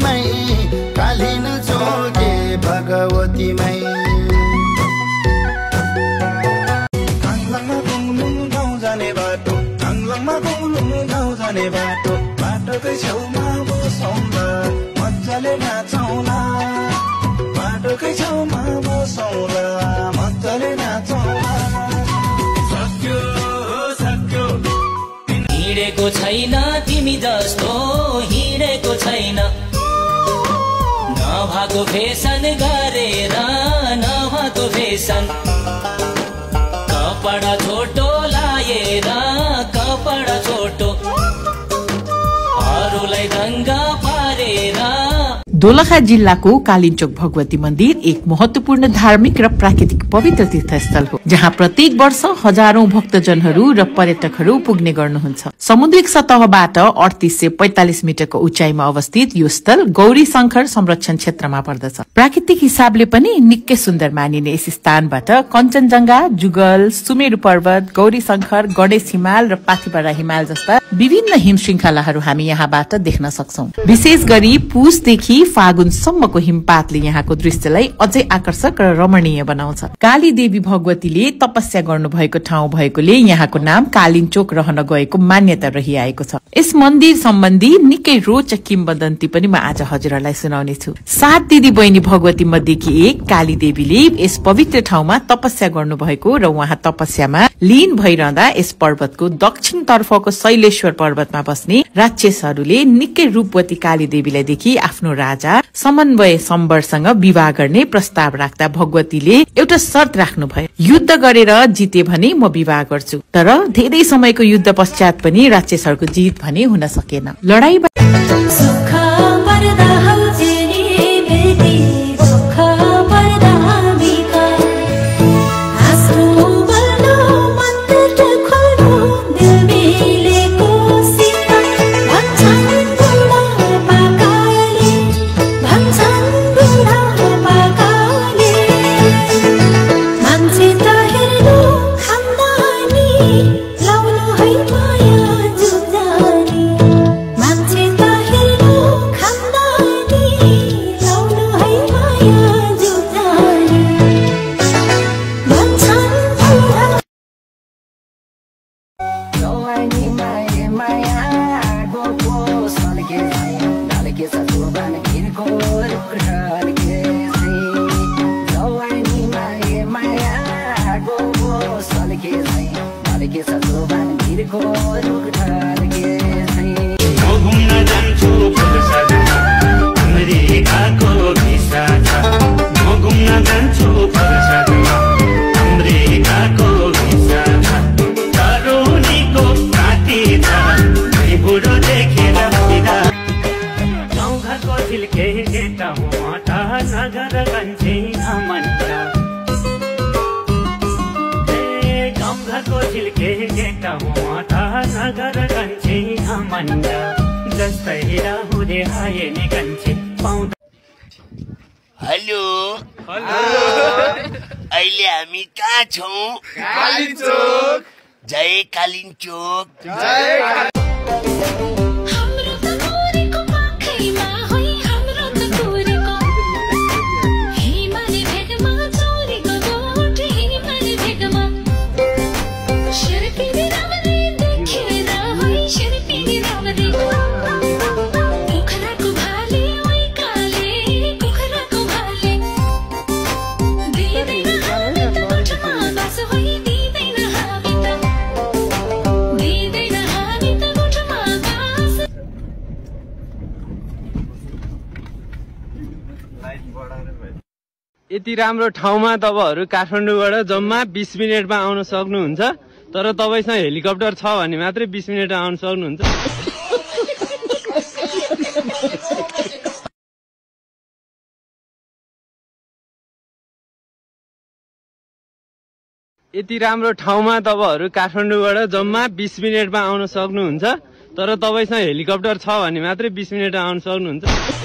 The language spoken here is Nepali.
भगवतीमै कालिन जोगे भगवतीमै बाटोकै छेउमा बसौँला मजाले नाचौँला बाटोकै छेउमा बसौँला मजाले नाचौँला सक्यो सक्यो हिँडेको छैन तिमी जस्तो हिँडेको छैन नभएको फेसन गरेर नभएको फेसन कपडा छोटो लाएर कपडा छोटो अरूलाई दंगा पारेर। दोलखा जिल्लाको कालिन्चोक भगवती मन्दिर एक महत्वपूर्ण धार्मिक र प्राकृतिक पवित्र तीर्थस्थल हो जहाँ प्रत्येक वर्ष हजारौं भक्तजनहरू र पर्यटकहरू पुग्ने गर्नुहुन्छ। समुद्रिक सतहबाट 3845 मिटरको उचाइमा अवस्थित यो स्थल गौरी शंकर संरक्षण क्षेत्रमा पर्दछ। प्राकृतिक हिसाबले पनि निकै सुन्दर मानिने यस स्थानबाट कञ्चनजंघा, जुगल, सुमेरु पर्वत, गौरी शंकर, गणेश हिमाल र पाथिभरा हिमाल जस्ता विभिन्न हिम श्रृंखलाहरू हामी यहाँबाट देख्न सक्छौं। विशेष गरी पुसदेखि फागुनसम्मको हिमपातले यहाँको दृश्यलाई अझै आकर्षक र रमणीय बनाउँछ। काली देवी भगवतीले तपस्या गर्नुभएको ठाउँ भएकोले यहाँको नाम कालिन्चोक रहन गएको मान्यता रहिआएको छ। यस मन्दिर सम्बन्धी निकै रोचक किम्वदन्ती पनि म आज हजुरहरूलाई सुनाउने छु। 7 दिदी बहिनी भगवती मध्येकी एक काली देवीले यस पवित्र ठाउँमा तपस्या गर्नुभएको र उहाँ तपस्यामा लीन भइरहँदा यस पर्वतको दक्षिण तर्फको शैलेश्वर पर्वतमा बस्ने राक्षसहरूले निकै रूपवती काली देवीलाई देखि आफ्नो राजा समन्वय सम्बरसँग विवाह गर्ने प्रस्ताव राख्दा भगवतीले एउटा शर्त राख्नुभयो, युद्ध गरेर जिते भने म विवाह गर्छु। तर धेरै समयको युद्ध पश्चात पनि राक्षसहरूको जित भने हुन सकेन। लडाई हेलो अहिले हामी कहाँ छौं? कालिन्चोक। जय कालिन्चोक। जय यति राम्रो ठाउँमा तपाईहरु काठमाडौँबाट जम्मा 20 मिनेटमा आउन सक्नुहुन्छ। तर तपाईसँग हेलिकप्टर छ भने मात्रै 20 मिनेटमा आउन सक्नुहुन्छ। यति राम्रो ठाउँमा तपाईहरु काठमाडौँबाट जम्मा 20 मिनेटमा आउन सक्नुहुन्छ। तर तपाईसँग हेलिकप्टर छ भने मात्रै 20 मिनेटमा आउन सक्नुहुन्छ।